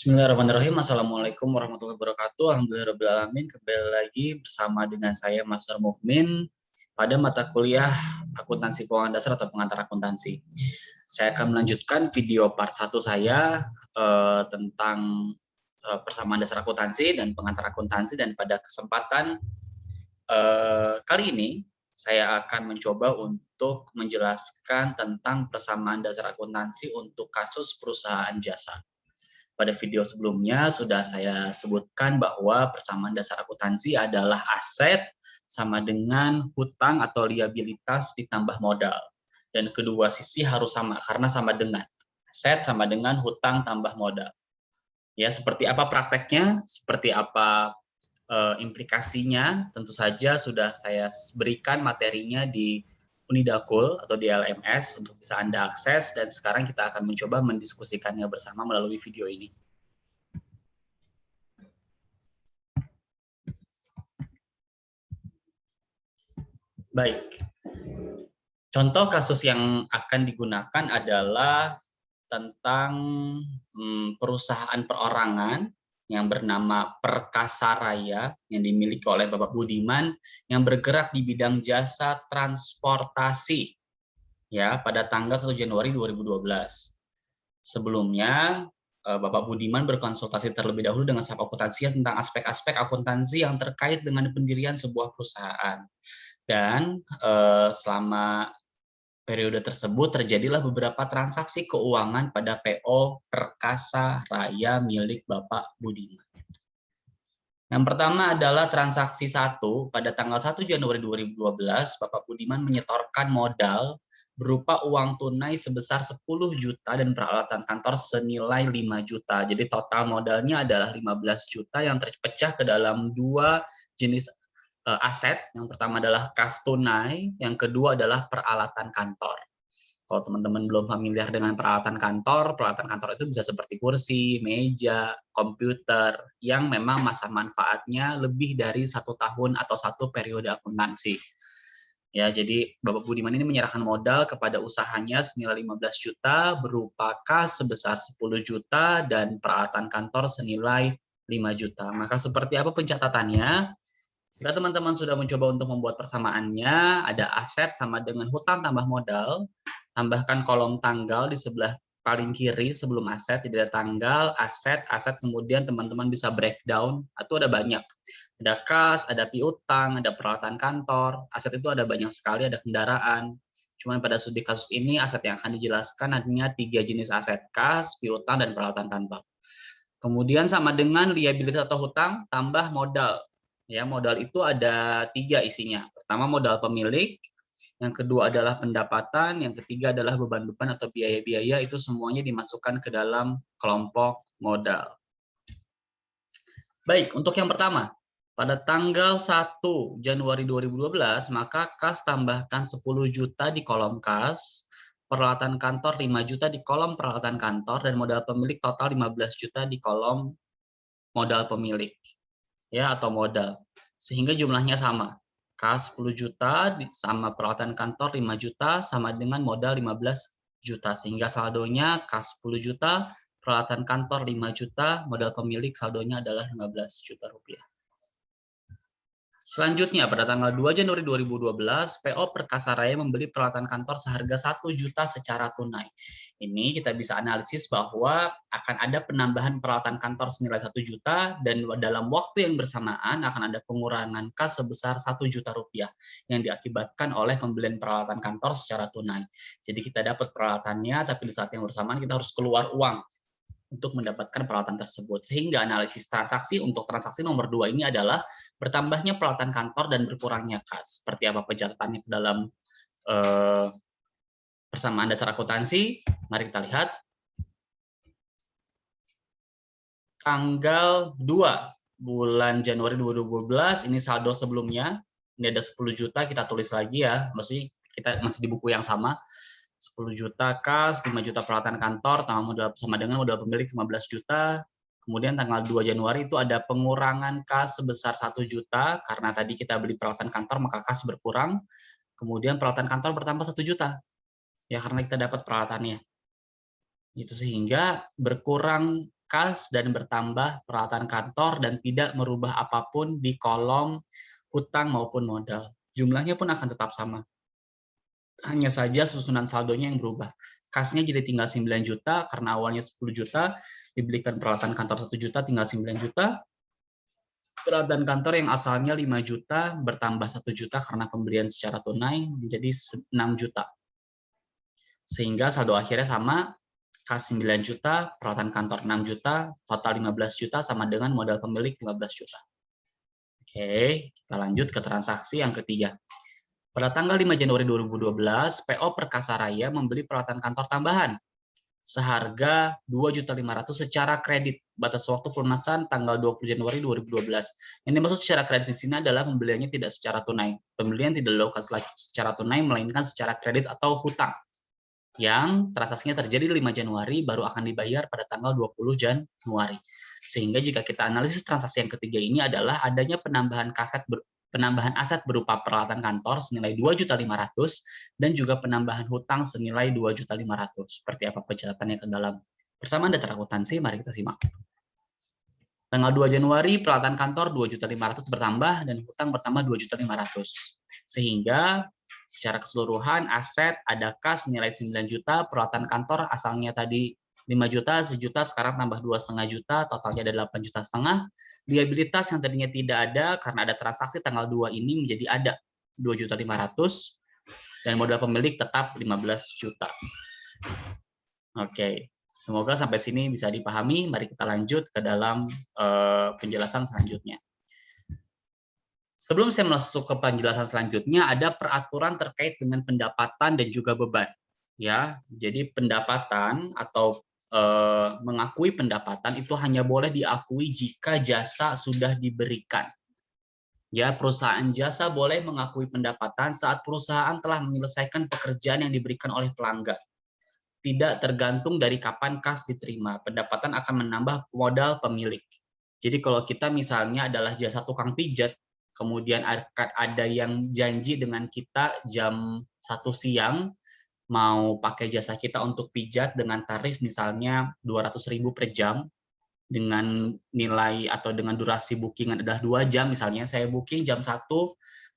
Bismillahirrahmanirrahim. Assalamualaikum warahmatullahi wabarakatuh. Alhamdulillahirrahmanirrahim. Kembali lagi bersama dengan saya, Master Mukmin, pada mata kuliah Akuntansi Keuangan Dasar atau Pengantar Akuntansi. Saya akan melanjutkan video part 1 saya tentang persamaan dasar akuntansi dan pengantar akuntansi, dan pada kesempatan kali ini saya akan mencoba untuk menjelaskan tentang persamaan dasar akuntansi untuk kasus perusahaan jasa. Pada video sebelumnya sudah saya sebutkan bahwa persamaan dasar akuntansi adalah aset sama dengan hutang atau liabilitas ditambah modal. Dan kedua sisi harus sama karena sama dengan aset sama dengan hutang tambah modal. Ya, seperti apa prakteknya, seperti apa implikasinya, tentu saja sudah saya berikan materinya di Unidakul atau di LMS untuk bisa Anda akses, dan sekarang kita akan mencoba mendiskusikannya bersama melalui video ini. Baik, contoh kasus yang akan digunakan adalah tentang perusahaan perorangan yang bernama Perkasa Raya yang dimiliki oleh Bapak Budiman yang bergerak di bidang jasa transportasi ya pada tanggal 1 Januari 2012. Sebelumnya Bapak Budiman berkonsultasi terlebih dahulu dengan staf akuntansi tentang aspek-aspek akuntansi yang terkait dengan pendirian sebuah perusahaan. Dan selama periode tersebut terjadilah beberapa transaksi keuangan pada PO Perkasa Raya milik Bapak Budiman. Yang pertama adalah transaksi 1, pada tanggal 1 Januari 2012, Bapak Budiman menyetorkan modal berupa uang tunai sebesar 10 juta dan peralatan kantor senilai 5 juta. Jadi total modalnya adalah 15 juta yang terpecah ke dalam dua jenis aset. Yang pertama adalah kas tunai, yang kedua adalah peralatan kantor. Kalau teman-teman belum familiar dengan peralatan kantor itu bisa seperti kursi, meja, komputer, yang memang masa manfaatnya lebih dari 1 tahun atau 1 periode akuntansi. Ya, jadi Bapak Budiman ini menyerahkan modal kepada usahanya senilai 15 juta berupa kas sebesar 10 juta dan peralatan kantor senilai 5 juta. Maka seperti apa pencatatannya? Jika teman-teman sudah mencoba untuk membuat persamaannya, ada aset sama dengan hutang tambah modal, tambahkan kolom tanggal di sebelah paling kiri sebelum aset, jadi ada tanggal, aset, kemudian teman-teman bisa breakdown, itu ada banyak. Ada kas, ada piutang, ada peralatan kantor, aset itu ada banyak sekali, ada kendaraan. Cuman pada studi kasus ini, aset yang akan dijelaskan hanya 3 jenis aset, kas, piutang, dan peralatan kantor. Kemudian sama dengan liabilitas atau hutang, tambah modal. Ya, modal itu ada 3 isinya. Pertama modal pemilik, yang kedua adalah pendapatan, yang ketiga adalah beban-beban atau biaya-biaya, itu semuanya dimasukkan ke dalam kelompok modal. Baik, untuk yang pertama, pada tanggal 1 Januari 2012, maka kas tambahkan 10 juta di kolom kas, peralatan kantor 5 juta di kolom peralatan kantor, dan modal pemilik total 15 juta di kolom modal pemilik. Ya, atau modal, sehingga jumlahnya sama, kas 10 juta sama peralatan kantor 5 juta sama dengan modal 15 juta, sehingga saldonya kas 10 juta, peralatan kantor 5 juta, modal pemilik saldonya adalah 15 juta rupiah. Selanjutnya, pada tanggal 2 Januari 2012, PO Perkasa Raya membeli peralatan kantor seharga 1 juta secara tunai. Ini kita bisa analisis bahwa akan ada penambahan peralatan kantor senilai 1 juta, dan dalam waktu yang bersamaan akan ada pengurangan kas sebesar 1 juta rupiah yang diakibatkan oleh pembelian peralatan kantor secara tunai. Jadi kita dapat peralatannya, tapi di saat yang bersamaan kita harus keluar uang untuk mendapatkan peralatan tersebut. Sehingga analisis transaksi untuk transaksi nomor 2 ini adalah bertambahnya peralatan kantor dan berkurangnya kas. Seperti apa pencatatannya ke dalam persamaan dasar akuntansi? Mari kita lihat. Tanggal 2 bulan Januari 2012, ini saldo sebelumnya. Ini ada 10 juta, kita tulis lagi ya. Maksudnya kita masih di buku yang sama. 10 juta kas, 5 juta peralatan kantor, tambah modal sama dengan modal pemilik 15 juta. Kemudian tanggal 2 Januari itu ada pengurangan kas sebesar 1 juta, karena tadi kita beli peralatan kantor maka kas berkurang. Kemudian peralatan kantor bertambah 1 juta, ya karena kita dapat peralatannya. Itu sehingga berkurang kas dan bertambah peralatan kantor dan tidak merubah apapun di kolom hutang maupun modal. Jumlahnya pun akan tetap sama. Hanya saja susunan saldonya yang berubah. Kasnya jadi tinggal 9 juta karena awalnya 10 juta, dibelikan peralatan kantor 1 juta tinggal 9 juta. Peralatan kantor yang asalnya 5 juta bertambah 1 juta karena pembelian secara tunai menjadi 6 juta. Sehingga saldo akhirnya sama, kas 9 juta, peralatan kantor 6 juta, total 15 juta sama dengan modal pemilik 15 juta. Oke, kita lanjut ke transaksi yang ketiga. Pada tanggal 5 Januari 2012, PO Perkasa Raya membeli peralatan kantor tambahan seharga 2.500.000 secara kredit. Batas waktu pelunasan tanggal 20 Januari 2012. Yang dimaksud secara kredit di sini adalah pembeliannya tidak secara tunai. Pembelian tidak dilakukan secara tunai, melainkan secara kredit atau hutang. Yang transaksinya terjadi 5 Januari baru akan dibayar pada tanggal 20 Januari. Sehingga jika kita analisis transaksi yang ketiga ini adalah adanya penambahan aset berupa peralatan kantor senilai 2.500.000 dan juga penambahan hutang senilai 2.500.000. Seperti apa pencatatannya ke dalam persamaan dasar akuntansi, mari kita simak. Tanggal 2 Januari peralatan kantor 2.500.000 bertambah dan hutang bertambah 2.500.000. Sehingga secara keseluruhan aset ada kas nilai 9 juta, peralatan kantor asalnya tadi 5 juta, 1 juta, sekarang tambah 2,5 juta, totalnya ada 8,5 juta. Liabilitas yang tadinya tidak ada karena ada transaksi tanggal 2 ini menjadi ada 2.500.000 dan modal pemilik tetap 15 juta. Oke, semoga sampai sini bisa dipahami. Mari kita lanjut ke dalam penjelasan selanjutnya. Sebelum saya masuk ke penjelasan selanjutnya, ada peraturan terkait dengan pendapatan dan juga beban. Ya, jadi pendapatan atau mengakui pendapatan itu hanya boleh diakui jika jasa sudah diberikan. Ya, perusahaan jasa boleh mengakui pendapatan saat perusahaan telah menyelesaikan pekerjaan yang diberikan oleh pelanggan. Tidak tergantung dari kapan kas diterima, pendapatan akan menambah modal pemilik. Jadi kalau kita misalnya adalah jasa tukang pijat, kemudian ada yang janji dengan kita jam 1 siang, mau pakai jasa kita untuk pijat dengan tarif misalnya 200.000 per jam, dengan nilai atau dengan durasi booking adalah 2 jam, misalnya saya booking jam 1,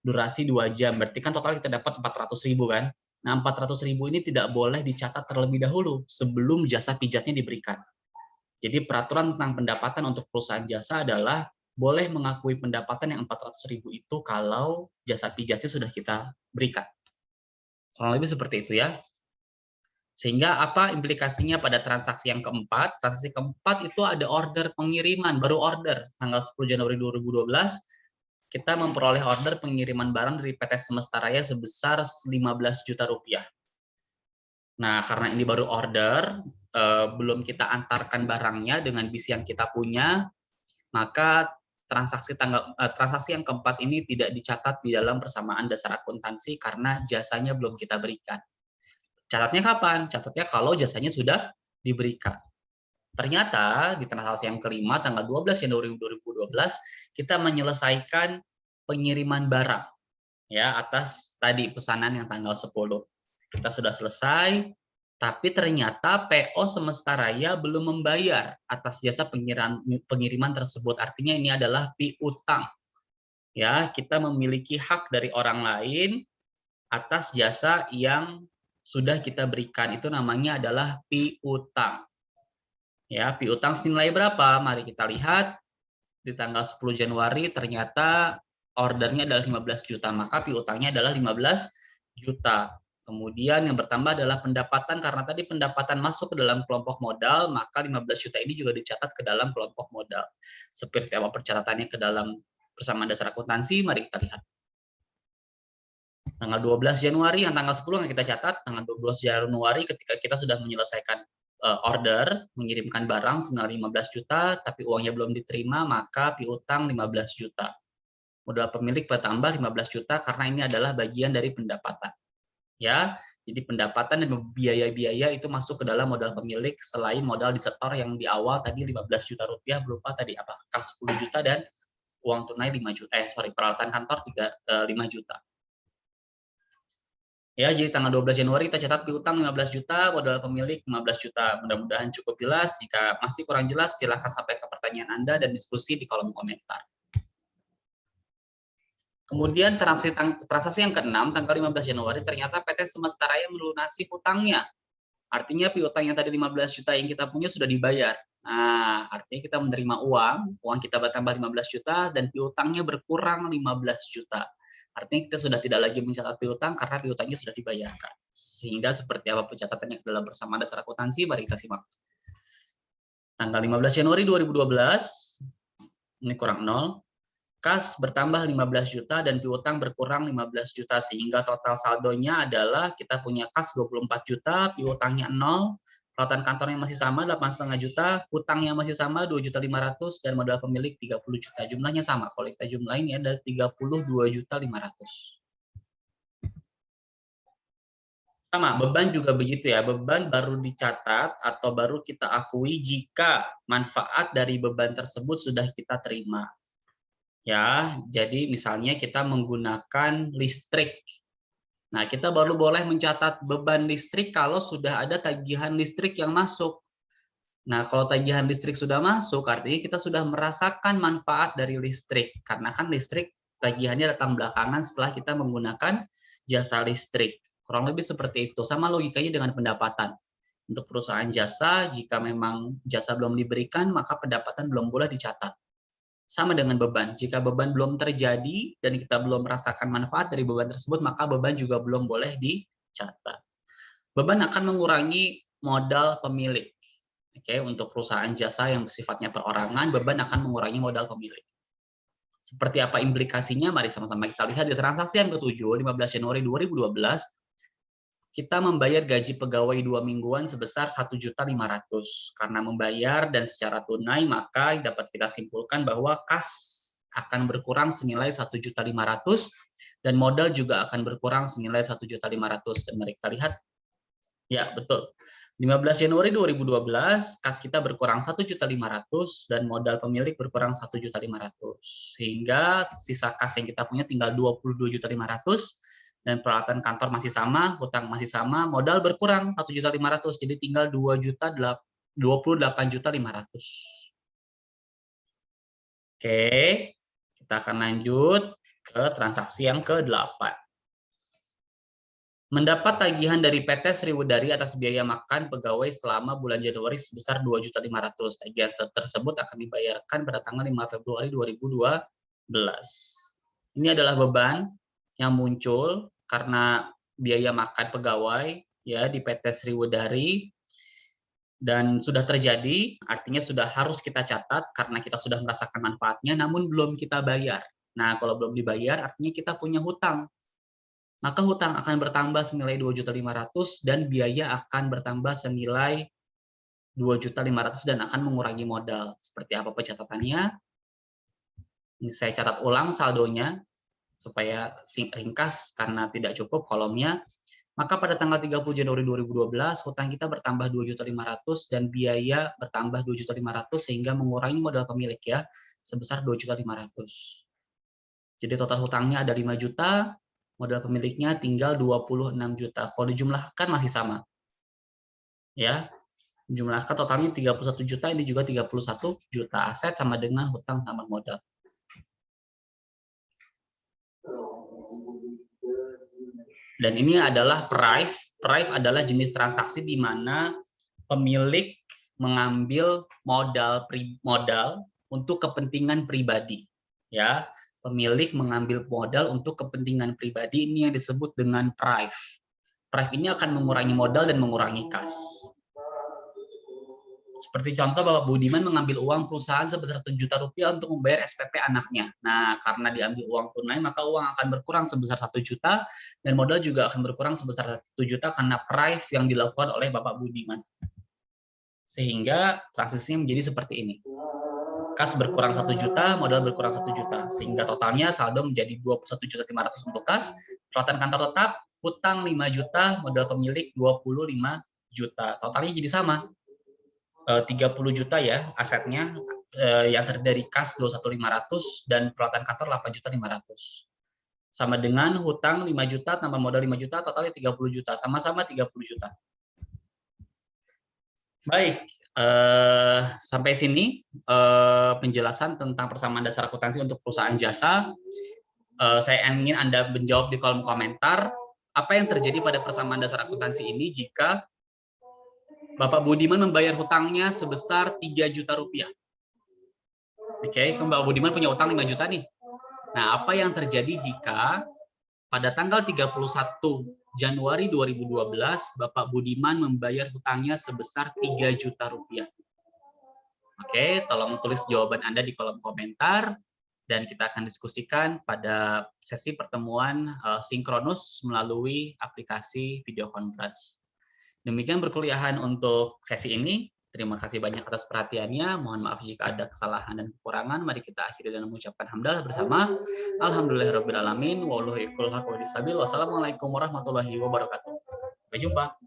durasi 2 jam, berarti kan total kita dapat 400.000 kan. Nah, 400.000 ini tidak boleh dicatat terlebih dahulu sebelum jasa pijatnya diberikan. Jadi peraturan tentang pendapatan untuk perusahaan jasa adalah boleh mengakui pendapatan yang 400.000 itu kalau jasa pijatnya sudah kita berikan. Kurang lebih seperti itu ya. Sehingga apa implikasinya pada transaksi yang keempat? Transaksi keempat itu ada order pengiriman, baru order. Tanggal 10 Januari 2012, kita memperoleh order pengiriman barang dari PT Semesta Raya sebesar 15 juta rupiah. Nah, karena ini baru order, belum kita antarkan barangnya dengan bis yang kita punya, maka transaksi yang keempat ini tidak dicatat di dalam persamaan dasar akuntansi karena jasanya belum kita berikan. Catatnya kapan? Catatnya kalau jasanya sudah diberikan. Ternyata di transaksi yang kelima, tanggal 12 Januari 2012, kita menyelesaikan pengiriman barang ya atas tadi pesanan yang tanggal 10. Kita sudah selesai, tapi ternyata PO Semesta Raya belum membayar atas jasa pengiriman tersebut. Artinya ini adalah piutang. Ya, kita memiliki hak dari orang lain atas jasa yang sudah kita berikan, itu namanya adalah piutang. Ya, piutang senilai berapa? Mari kita lihat. Di tanggal 10 Januari ternyata ordernya adalah 15 juta, maka piutangnya adalah 15 juta. Kemudian yang bertambah adalah pendapatan, karena tadi pendapatan masuk ke dalam kelompok modal, maka 15 juta ini juga dicatat ke dalam kelompok modal. Seperti apa percatatannya ke dalam persamaan dasar akuntansi, mari kita lihat. Tanggal 12 Januari, yang tanggal 10 yang kita catat, tanggal 12 Januari ketika kita sudah menyelesaikan order, mengirimkan barang senilai 15 juta, tapi uangnya belum diterima, maka piutang 15 juta. Modal pemilik bertambah 15 juta karena ini adalah bagian dari pendapatan. Ya, jadi pendapatan dan biaya-biaya itu masuk ke dalam modal pemilik selain modal disetor yang di awal tadi 15 juta rupiah berupa tadi apa? Kas 10 juta dan uang tunai 5 juta, peralatan kantor 5 juta. Ya, jadi tanggal 12 Januari kita catat piutang 15 juta, modal pemilik 15 juta. Mudah-mudahan cukup jelas. Jika masih kurang jelas, silahkan sampaikan pertanyaan Anda dan diskusi di kolom komentar. Kemudian transaksi yang ke-6, tanggal 15 Januari, ternyata PT Semesta Raya melunasi hutangnya. Artinya piutang yang tadi 15 juta yang kita punya sudah dibayar. Nah, artinya kita menerima uang kita bertambah 15 juta, dan piutangnya berkurang 15 juta. Artinya kita sudah tidak lagi mencatat piutang karena piutangnya sudah dibayarkan. Sehingga seperti apa pencatatannya dalam persamaan dasar akuntansi, mari kita simak. Tanggal 15 Januari 2012, ini kurang 0, kas bertambah 15 juta dan piutang berkurang 15 juta, sehingga total saldonya adalah kita punya kas 24 juta, piutangnya 0, peralatan kantornya masih sama 8,5 juta, hutangnya masih sama 2.500.000 dan modal pemilik 30 juta. Jumlahnya sama, kalau kita jumlahin ya ada 32.500.000. Sama, beban juga begitu ya. Beban baru dicatat atau baru kita akui jika manfaat dari beban tersebut sudah kita terima. Ya, jadi misalnya kita menggunakan listrik. Nah, kita baru boleh mencatat beban listrik kalau sudah ada tagihan listrik yang masuk. Nah, kalau tagihan listrik sudah masuk, artinya kita sudah merasakan manfaat dari listrik. Karena kan listrik tagihannya datang belakangan setelah kita menggunakan jasa listrik. Kurang lebih seperti itu. Sama logikanya dengan pendapatan. Untuk perusahaan jasa, jika memang jasa belum diberikan, maka pendapatan belum boleh dicatat. Sama dengan beban. Jika beban belum terjadi dan kita belum merasakan manfaat dari beban tersebut, maka beban juga belum boleh dicatat. Beban akan mengurangi modal pemilik. Oke, untuk perusahaan jasa yang sifatnya perorangan, beban akan mengurangi modal pemilik. Seperti apa implikasinya? Mari sama-sama kita lihat di transaksi yang ke-7, 15 Januari 2012, kita membayar gaji pegawai 2 mingguan sebesar 1.500.000. Karena membayar dan secara tunai, maka dapat kita simpulkan bahwa kas akan berkurang senilai 1.500.000 dan modal juga akan berkurang senilai 1.500.000. Dan mari kita lihat. Ya, betul. 15 Januari 2012, kas kita berkurang 1.500.000 dan modal pemilik berkurang 1.500.000. Sehingga sisa kas yang kita punya tinggal 22.500.000 dan peralatan kantor masih sama, hutang masih sama, modal berkurang 1.500.000 jadi tinggal 28.500.000. Oke, kita akan lanjut ke transaksi yang ke-8. Mendapat tagihan dari PT Sriwedari atas biaya makan pegawai selama bulan Januari sebesar 2.500.000. Tagihan tersebut akan dibayarkan pada tanggal 5 Februari 2012. Ini adalah beban yang muncul karena biaya makan pegawai ya di PT Sriwedari dan sudah terjadi, artinya sudah harus kita catat karena kita sudah merasakan manfaatnya namun belum kita bayar. Nah, kalau belum dibayar artinya kita punya hutang. Maka hutang akan bertambah senilai 2.500.000 dan biaya akan bertambah senilai 2.500.000 dan akan mengurangi modal. Seperti apa pencatatannya? Ini saya catat ulang saldonya supaya ringkas karena tidak cukup kolomnya. Maka pada tanggal 30 Januari 2012 hutang kita bertambah 2.500.000 dan biaya bertambah 2.500.000 sehingga mengurangi modal pemilik ya sebesar 2.500.000. Jadi total hutangnya ada 5 juta. Modal pemiliknya tinggal 26 juta. Kalau dijumlahkan masih sama. Ya. Jumlahkan totalnya 31 juta, ini juga 31 juta. Aset sama dengan hutang tambah modal. Dan ini adalah PRIV. PRIV adalah jenis transaksi di mana pemilik mengambil modal untuk kepentingan pribadi. Ya. Pemilik mengambil modal untuk kepentingan pribadi, ini yang disebut dengan PRIV. PRIV ini akan mengurangi modal dan mengurangi kas. Seperti contoh, Bapak Budiman mengambil uang perusahaan sebesar 1 juta rupiah untuk membayar SPP anaknya. Nah, karena diambil uang tunai, maka uang akan berkurang sebesar 1 juta, dan modal juga akan berkurang sebesar 1 juta karena PRIV yang dilakukan oleh Bapak Budiman. Sehingga transaksinya menjadi seperti ini. Kas berkurang 1 juta, modal berkurang 1 juta. Sehingga totalnya saldo menjadi 21.500.000 untuk kas, peralatan kantor tetap, hutang 5 juta, modal pemilik 25 juta. Totalnya jadi sama. 30 juta ya asetnya yang terdiri kas 21.500 dan peralatan kantor 8.500.000. sama dengan hutang 5 juta tambah modal 5 juta, totalnya 30 juta, sama-sama 30 juta. Baik, sampai sini penjelasan tentang persamaan dasar akuntansi untuk perusahaan jasa. Saya ingin Anda menjawab di kolom komentar, apa yang terjadi pada persamaan dasar akuntansi ini jika Bapak Budiman membayar hutangnya sebesar 3 juta rupiah. Oke, Bapak Budiman punya utang 5 juta nih. Nah, apa yang terjadi jika pada tanggal 31 Januari 2012 Bapak Budiman membayar hutangnya sebesar 3 juta rupiah? Oke, tolong tulis jawaban Anda di kolom komentar dan kita akan diskusikan pada sesi pertemuan sinkronus melalui aplikasi video conference. Demikian perkuliahan untuk sesi ini. Terima kasih banyak atas perhatiannya. Mohon maaf jika ada kesalahan dan kekurangan. Mari kita akhiri dengan mengucapkan hamdalah bersama. Alhamdulillahirabbil alamin. Wassalamualaikum warahmatullahi wabarakatuh. Sampai jumpa.